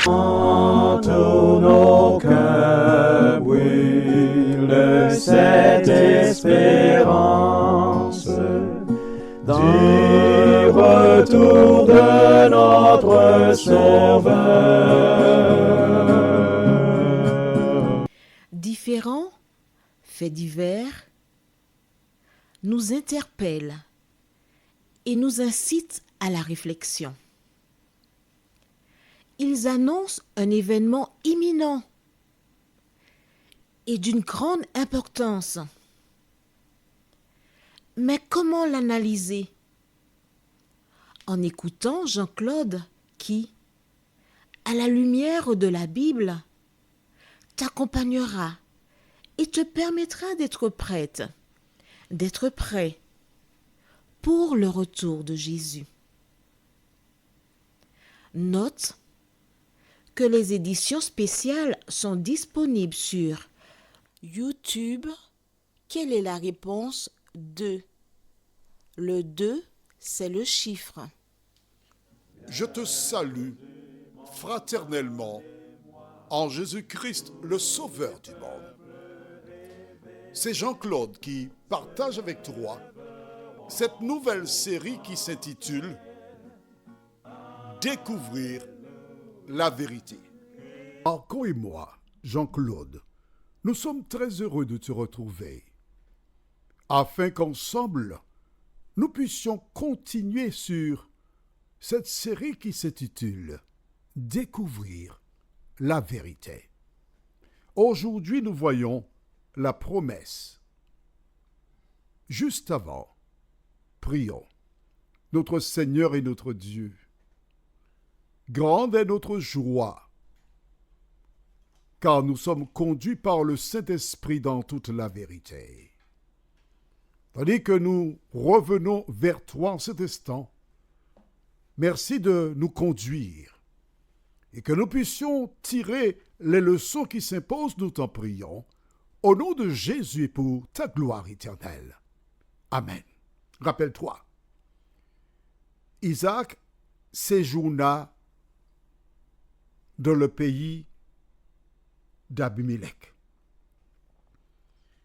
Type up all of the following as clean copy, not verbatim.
Tous nos cœurs brûlent cette espérance du retour de notre Sauveur. Différents faits divers nous interpellent et nous incitent à la réflexion. Ils annoncent un événement imminent et d'une grande importance. Mais comment l'analyser? En écoutant Jean-Claude qui, à la lumière de la Bible, t'accompagnera et te permettra d'être prête, d'être prêt pour le retour de Jésus. Note que les éditions spéciales sont disponibles sur YouTube. Quelle est la réponse 2? Le 2, c'est le chiffre. Je te salue fraternellement en Jésus-Christ, le Sauveur du monde. C'est Jean-Claude qui partage avec toi cette nouvelle série qui s'intitule « Découvrir la vérité ». Marco et moi, Jean-Claude, nous sommes très heureux de te retrouver, afin qu'ensemble, nous puissions continuer sur cette série qui s'intitule « Découvrir la vérité ». Aujourd'hui, nous voyons la promesse. Juste avant, prions. Notre Seigneur et notre Dieu, grande est notre joie, car nous sommes conduits par le Saint-Esprit dans toute la vérité. Tandis que nous revenons vers toi en cet instant, merci de nous conduire et que nous puissions tirer les leçons qui s'imposent, nous t'en prions, au nom de Jésus et pour ta gloire éternelle. Amen. Rappelle-toi, Isaac séjourna dans le pays d'Abimelech.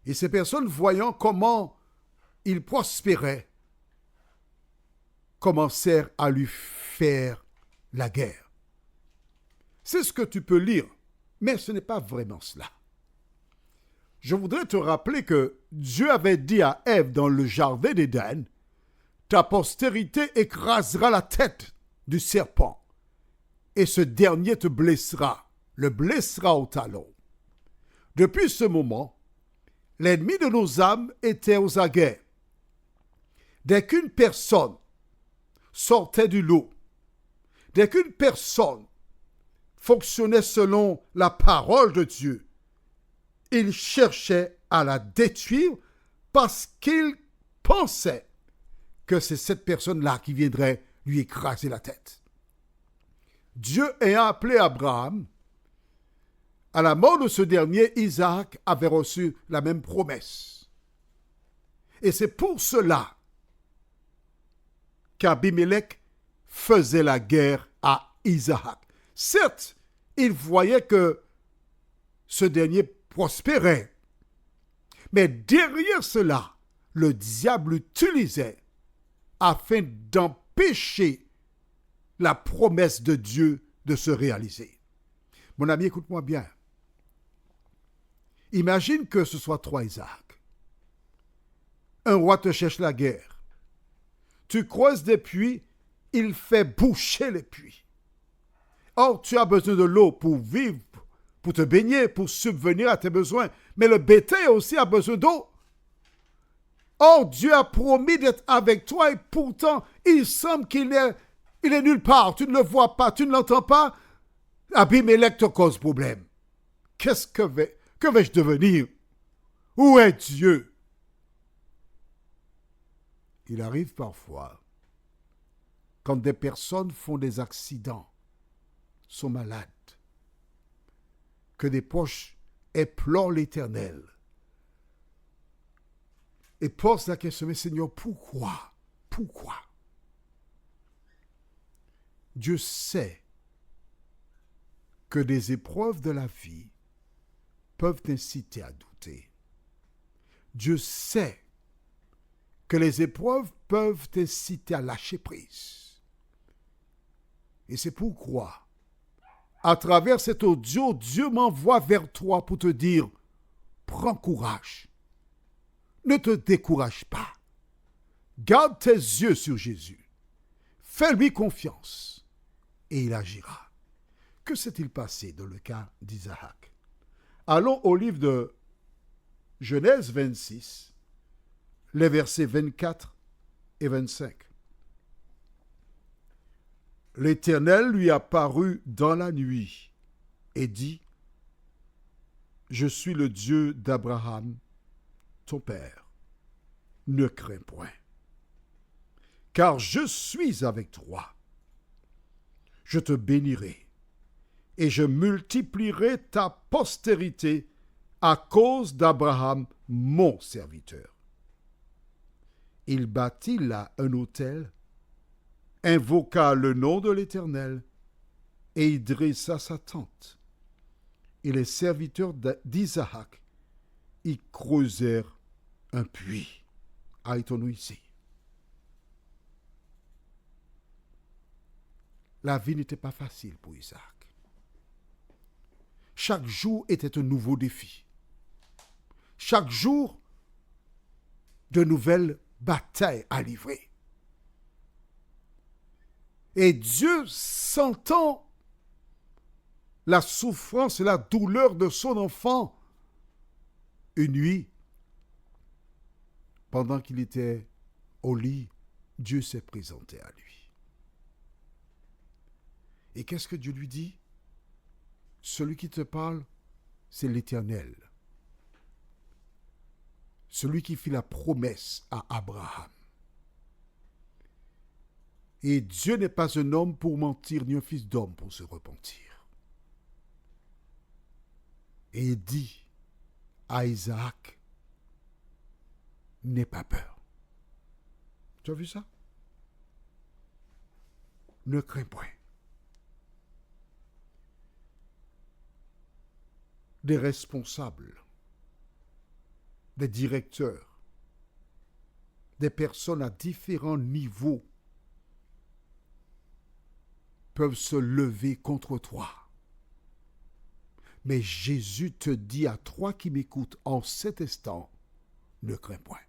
Et ces personnes, voyant comment il prospérait, commencèrent à lui faire la guerre. C'est ce que tu peux lire, mais ce n'est pas vraiment cela. Je voudrais te rappeler que Dieu avait dit à Ève dans le jardin d'Éden, « Ta postérité écrasera la tête du serpent, et ce dernier te blessera, le blessera au talon. » Depuis ce moment, l'ennemi de nos âmes était aux aguets. Dès qu'une personne sortait du lot, dès qu'une personne fonctionnait selon la parole de Dieu, il cherchait à la détruire parce qu'il pensait que c'est cette personne-là qui viendrait lui écraser la tête. Dieu ayant appelé Abraham, à la mort de ce dernier, Isaac avait reçu la même promesse. Et c'est pour cela qu'Abimelech faisait la guerre à Isaac. Certes, il voyait que ce dernier prospérait, mais derrière cela, le diable l'utilisait afin d'empêcher la promesse de Dieu de se réaliser. Mon ami, écoute-moi bien. Imagine que ce soit toi, Isaac. Un roi te cherche la guerre. Tu creuses des puits, il fait boucher les puits. Or, tu as besoin de l'eau pour vivre, pour te baigner, pour subvenir à tes besoins. Mais le bétail aussi a besoin d'eau. Or, Dieu a promis d'être avec toi et pourtant, il semble qu'il est nulle part. Tu ne le vois pas, tu ne l'entends pas. Abimelech te cause problème. Que vais-je devenir? Où est Dieu? Il arrive parfois, quand des personnes font des accidents, sont malades, que des proches implorent l'Éternel et posent la question, mais Seigneur, pourquoi? Pourquoi? Dieu sait que des épreuves de la vie peuvent t'inciter à douter. Dieu sait que les épreuves peuvent t'inciter à lâcher prise. Et c'est pourquoi, à travers cet audio, Dieu m'envoie vers toi pour te dire, prends courage. Ne te décourage pas. Garde tes yeux sur Jésus. Fais-lui confiance et il agira. Que s'est-il passé dans le cas d'Isaac? Allons au livre de Genèse 26, les versets 24 et 25. L'Éternel lui apparut dans la nuit et dit, je suis le Dieu d'Abraham, ton père. Ne crains point, car je suis avec toi. Je te bénirai et je multiplierai ta postérité à cause d'Abraham, mon serviteur. Il bâtit là un autel, invoqua le nom de l'Éternel et y dressa sa tente. Et les serviteurs d'Isaac y creusèrent un puits. Arrêtons-nous ici. La vie n'était pas facile pour Isaac. Chaque jour était un nouveau défi. Chaque jour, de nouvelles batailles à livrer. Et Dieu, sentant la souffrance et la douleur de son enfant, une nuit, pendant qu'il était au lit, Dieu s'est présenté à lui. Et qu'est-ce que Dieu lui dit? Celui qui te parle, c'est l'Éternel. Celui qui fit la promesse à Abraham. Et Dieu n'est pas un homme pour mentir, ni un fils d'homme pour se repentir. Et il dit à Isaac, n'aie pas peur. Tu as vu ça? Ne crains point. Des responsables, des directeurs, des personnes à différents niveaux peuvent se lever contre toi. Mais Jésus te dit à toi qui m'écoutes en cet instant, ne crains point.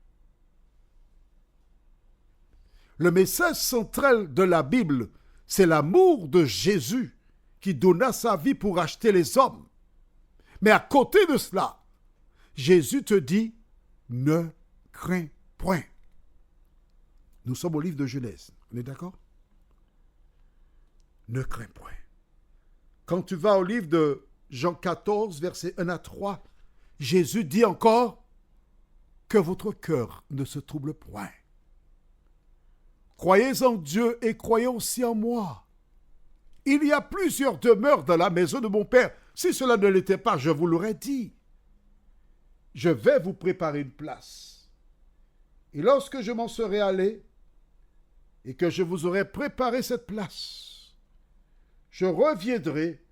Le message central de la Bible, c'est l'amour de Jésus qui donna sa vie pour acheter les hommes. Mais à côté de cela, Jésus te dit, ne crains point. Nous sommes au livre de Genèse, on est d'accord? Ne crains point. Quand tu vas au livre de Jean 14, versets 1 à 3, Jésus dit encore que votre cœur ne se trouble point. Croyez en Dieu et croyez aussi en moi. Il y a plusieurs demeures dans la maison de mon Père. Si cela ne l'était pas, je vous l'aurais dit. Je vais vous préparer une place. Et lorsque je m'en serai allé et que je vous aurai préparé cette place, je reviendrai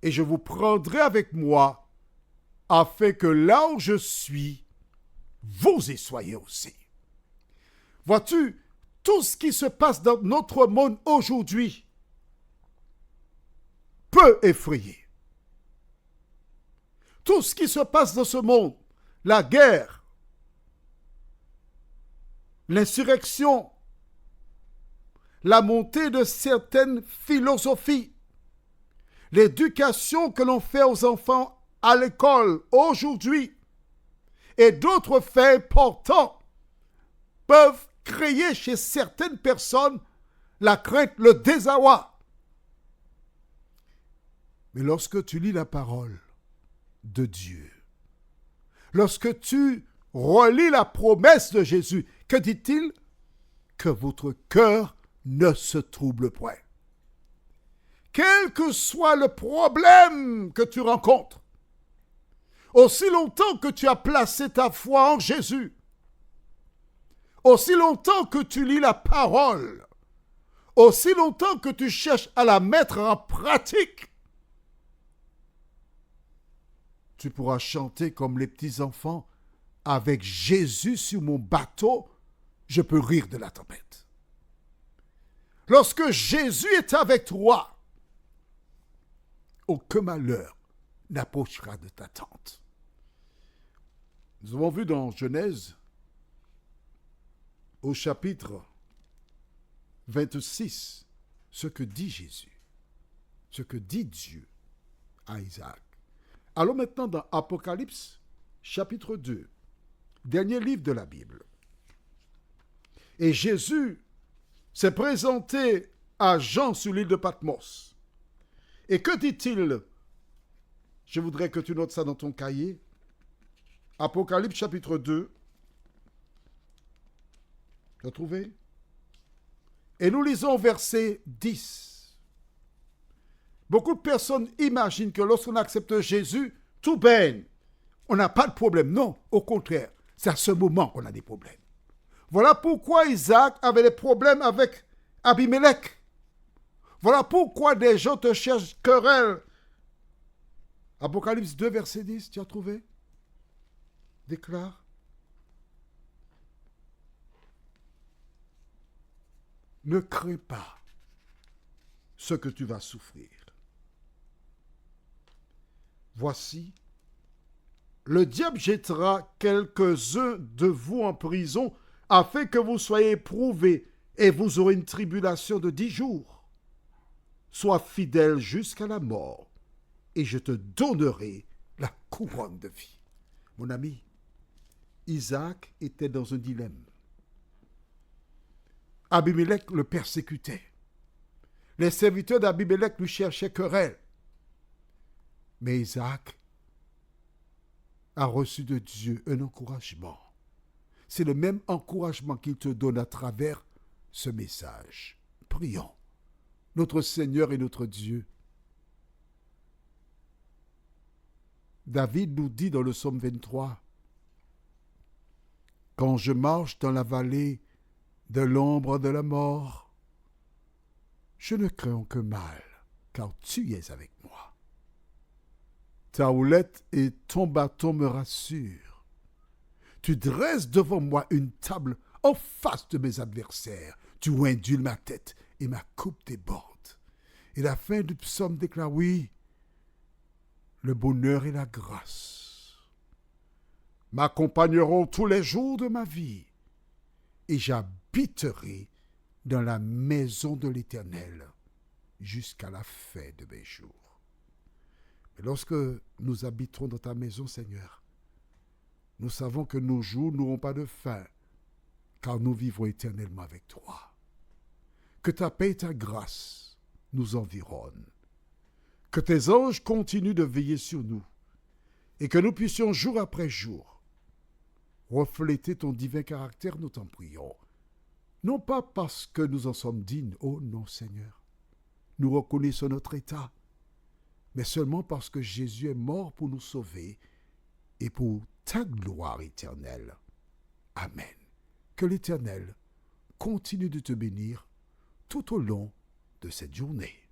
et je vous prendrai avec moi afin que là où je suis, vous y soyez aussi. Vois-tu, tout ce qui se passe dans notre monde aujourd'hui peut effrayer. Tout ce qui se passe dans ce monde, la guerre, l'insurrection, la montée de certaines philosophies, l'éducation que l'on fait aux enfants à l'école aujourd'hui et d'autres faits importants peuvent créer chez certaines personnes la crainte, le désarroi. Mais lorsque tu lis la parole de Dieu, lorsque tu relis la promesse de Jésus, que dit-il? Que votre cœur ne se trouble point. Quel que soit le problème que tu rencontres, aussi longtemps que tu as placé ta foi en Jésus, aussi longtemps que tu lis la parole, aussi longtemps que tu cherches à la mettre en pratique, Tu pourras chanter comme les petits-enfants. Avec Jésus sur mon bateau, je peux rire de la tempête. Lorsque Jésus est avec toi, aucun malheur n'approchera de ta tente. Nous avons vu dans Genèse, au chapitre 26, ce que dit Jésus, ce que dit Dieu à Isaac. Allons maintenant dans Apocalypse, chapitre 2, dernier livre de la Bible. Et Jésus s'est présenté à Jean sur l'île de Patmos. Et que dit-il? Je voudrais que tu notes ça dans ton cahier. Apocalypse chapitre 2. Tu as trouvé? Et nous lisons verset 10. Beaucoup de personnes imaginent que lorsqu'on accepte Jésus, tout baigne. On n'a pas de problème. Non, au contraire, c'est à ce moment qu'on a des problèmes. Voilà pourquoi Isaac avait des problèmes avec Abimelech. Voilà pourquoi des gens te cherchent querelle. Apocalypse 2, verset 10, tu as trouvé? Déclare. Ne crains pas ce que tu vas souffrir. Voici, le diable jettera quelques-uns de vous en prison afin que vous soyez éprouvés et vous aurez une tribulation de 10 jours. Sois fidèle jusqu'à la mort et je te donnerai la couronne de vie. Mon ami, Isaac était dans un dilemme. Abimelech le persécutait. Les serviteurs d'Abimelech lui cherchaient querelle. Mais Isaac a reçu de Dieu un encouragement. C'est le même encouragement qu'il te donne à travers ce message. Prions. Notre Seigneur et notre Dieu. David nous dit dans le psaume 23, « Quand je marche dans la vallée de l'ombre de la mort, je ne crains aucun mal, car tu es avec moi. Ta houlette et ton bâton me rassurent. Tu dresses devant moi une table en face de mes adversaires. Tu induis ma tête et ma coupe déborde. » Et la fin du psaume déclare, oui, le bonheur et la grâce m'accompagneront tous les jours de ma vie et j'habiterai dans la maison de l'Éternel jusqu'à la fin de mes jours. Mais lorsque nous habiterons dans ta maison, Seigneur, nous savons que nos jours n'auront pas de fin, car nous vivrons éternellement avec toi. Que ta paix et ta grâce nous environnent. Que tes anges continuent de veiller sur nous et que nous puissions jour après jour refléter ton divin caractère, nous t'en prions. Non pas parce que nous en sommes dignes, oh non Seigneur, nous reconnaissons notre état, mais seulement parce que Jésus est mort pour nous sauver et pour ta gloire éternelle. Amen. Que l'Éternel continue de te bénir tout au long de cette journée.